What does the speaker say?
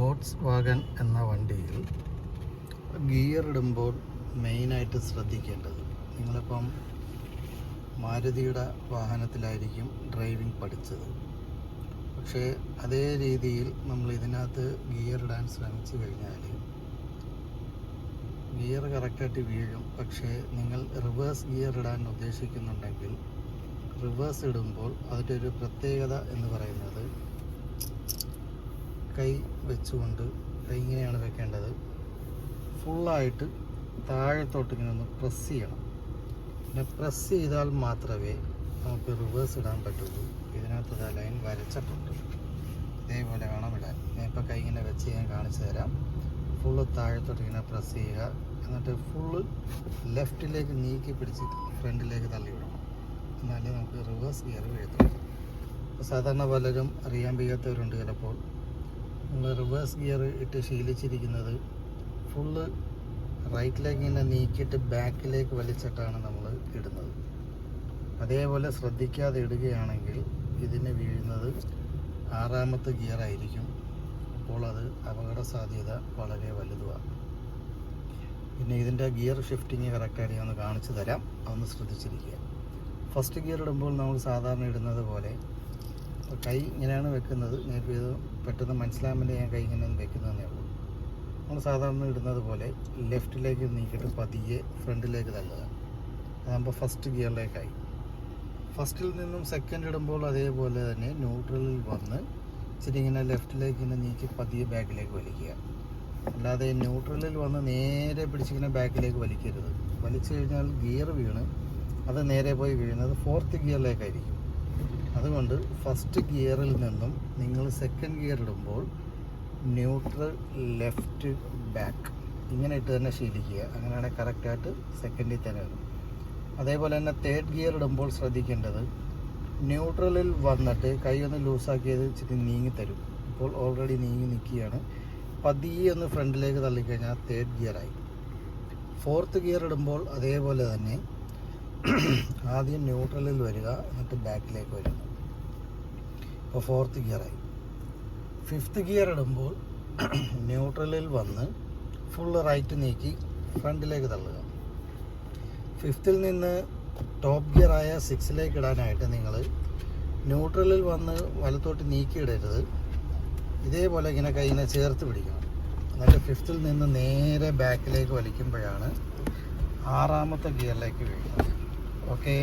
Volkswagen എന്ന വണ്ടിയിൽ gear ഇടുമ്പോൾ മെയിനായിട്ട് ശ്രദ്ധിക്കേണ്ടത്, നിങ്ങളിപ്പം മാരുതിയുടെ വാഹനത്തിലായിരിക്കും ഡ്രൈവിംഗ് പഠിച്ചത്, പക്ഷേ അതേ രീതിയിൽ നമ്മൾ ഇതിനകത്ത് ഗിയർ ഇടാൻ ശ്രമിച്ചു കഴിഞ്ഞാൽ ഗിയർ കറക്റ്റായിട്ട് വീഴും. പക്ഷേ നിങ്ങൾ റിവേഴ്സ് ഗിയർ ഇടാൻ ഉദ്ദേശിക്കുന്നുണ്ടെങ്കിൽ റിവേഴ്സ് ഇടുമ്പോൾ അതിൻ്റെ ഒരു പ്രത്യേകത എന്ന് പറയുന്നത് കൈ വെച്ചുകൊണ്ട്, കൈ ഇങ്ങനെയാണ് വെക്കേണ്ടത്, ഫുള്ളായിട്ട് താഴത്തോട്ട് ഇങ്ങനെ ഒന്ന് പ്രസ് ചെയ്യണം. പിന്നെ പ്രസ് ചെയ്താൽ മാത്രമേ നമുക്ക് റിവേഴ്സ് ഇടാൻ പറ്റുള്ളൂ. ഇതിനകത്ത് ആ ലൈൻ വരച്ചിട്ടുണ്ട്, ഇതേപോലെ വേണം ഇടാൻ. ഞാൻ ഇപ്പോൾ കൈ ഇങ്ങനെ വെച്ച് ഞാൻ കാണിച്ചു തരാം. ഫുള്ള് താഴത്തോട്ട് ഇങ്ങനെ പ്രസ് ചെയ്യുക, എന്നിട്ട് ഫുള്ള് ലെഫ്റ്റിലേക്ക് നീക്കി പിടിച്ച് ഫ്രണ്ടിലേക്ക് തള്ളി വിടണം. എന്നാലേ നമുക്ക് റിവേഴ്സ് ഗിയർ വീഴത്തുള്ളൂ. സാധാരണ പലരും അറിയാൻ വയ്യാത്തവരുണ്ട്. ചിലപ്പോൾ നമ്മൾ റിവേഴ്സ് ഗിയർ ഇട്ട് ശീലിച്ചിരിക്കുന്നത് ഫുള്ള് റൈറ്റിലേക്ക് ഇങ്ങനെ നീക്കിയിട്ട് ബാക്കിലേക്ക് വലിച്ചിട്ടാണ് നമ്മൾ ഇടുന്നത്. അതേപോലെ ശ്രദ്ധിക്കാതെ ഇടുകയാണെങ്കിൽ ഇതിന് വീഴുന്നത് 6ാമത്തെ ഗിയർ ആയിരിക്കും. അപ്പോൾ അത് അപകട സാധ്യത വളരെ വലുതുമാണ്. പിന്നെ ഇതിൻ്റെ ഗിയർ ഷിഫ്റ്റിങ് കറക്റ്റായിട്ട് ഞാൻ ഒന്ന് കാണിച്ചു തരാം, അതൊന്ന് ശ്രദ്ധിച്ചിരിക്കുക. ഫസ്റ്റ് ഗിയർ ഇടുമ്പോൾ നമ്മൾ സാധാരണ ഇടുന്നത് പോലെ കൈ ഇങ്ങനെയാണ് വെക്കുന്നത്. ഞാനിപ്പോൾ ഇത് പെട്ടെന്ന് മനസ്സിലാൻ വേണ്ടി ഞാൻ കൈ ഇങ്ങനെ വെക്കുന്നതേ ഉള്ളൂ. നമ്മൾ സാധാരണ ഇടുന്നത് പോലെ ലെഫ്റ്റിലേക്ക് നീക്കിയിട്ട് പതിയെ ഫ്രണ്ടിലേക്ക് തള്ളുക. അതാകുമ്പോൾ ഫസ്റ്റ് ഗിയറിലേക്കായി. ഫസ്റ്റിൽ നിന്നും സെക്കൻഡ് ഇടുമ്പോൾ അതേപോലെ തന്നെ ന്യൂട്രലിൽ വന്ന് ഇച്ചിരി ഇങ്ങനെ ലെഫ്റ്റിലേക്ക് ഇങ്ങനെ നീക്കി പതിയെ ബാക്കിലേക്ക് വലിക്കുക. അല്ലാതെ ന്യൂട്രലിൽ വന്ന് നേരെ പിടിച്ചിങ്ങനെ ബാക്കിലേക്ക് വലിക്കരുത്. വലിച്ചു കഴിഞ്ഞാൽ ഗിയർ വീണ് അത് നേരെ പോയി വീഴുന്നത് 4th ഗിയറിലേക്കായിരിക്കും. അതുകൊണ്ട് ഫസ്റ്റ് ഗിയറിൽ നിന്നും നിങ്ങൾ സെക്കൻഡ് ഗിയർ ഇടുമ്പോൾ ന്യൂട്രൽ, ലെഫ്റ്റ്, ബാക്ക് ഇങ്ങനെ ഇട്ട് തന്നെ ശീലിക്കുക. അങ്ങനെയാണെങ്കിൽ കറക്റ്റായിട്ട് സെക്കൻഡിൽ തന്നെ ഇടും. അതേപോലെ തന്നെ തേർഡ് ഗിയർ ഇടുമ്പോൾ ശ്രദ്ധിക്കേണ്ടത്, ന്യൂട്രലിൽ വന്നിട്ട് കൈ ഒന്ന് ലൂസാക്കിയത് ഇച്ചിരി നീങ്ങി തരും. ഇപ്പോൾ ഓൾറെഡി നീങ്ങി നിൽക്കുകയാണ്. പതിയെ ഒന്ന് ഫ്രണ്ടിലേക്ക് തള്ളിക്കഴിഞ്ഞാൽ തേർഡ് ഗിയറായി. 4th ഗിയർ ഇടുമ്പോൾ അതേപോലെ തന്നെ ആദ്യം ന്യൂട്രലിൽ വരിക, എന്നിട്ട് ബാക്കിലേക്ക് വരിക. ഇപ്പോൾ 4th ഗിയറായി. 5th ഗിയർ ഇടുമ്പോൾ ന്യൂട്രലിൽ വന്ന് ഫുള്ള് റൈറ്റ് നീക്കി ഫ്രണ്ടിലേക്ക് തള്ളുക. 5th നിന്ന് ടോപ്പ് ഗിയറായ 6ലേക്ക് ഇടാനായിട്ട് നിങ്ങൾ ന്യൂട്രലിൽ വന്ന് വലത്തോട്ട് നീക്കിയിടരുത്. ഇതേപോലെ ഇങ്ങനെ കൈയിനെ ചേർത്ത് പിടിക്കണം. എന്നിട്ട് 5th നിന്ന് നേരെ ബാക്കിലേക്ക് വലിക്കുമ്പോഴാണ് 6ാമത്തെ ഗിയറിലേക്ക് വീഴുന്നത്. ഓക്കെ.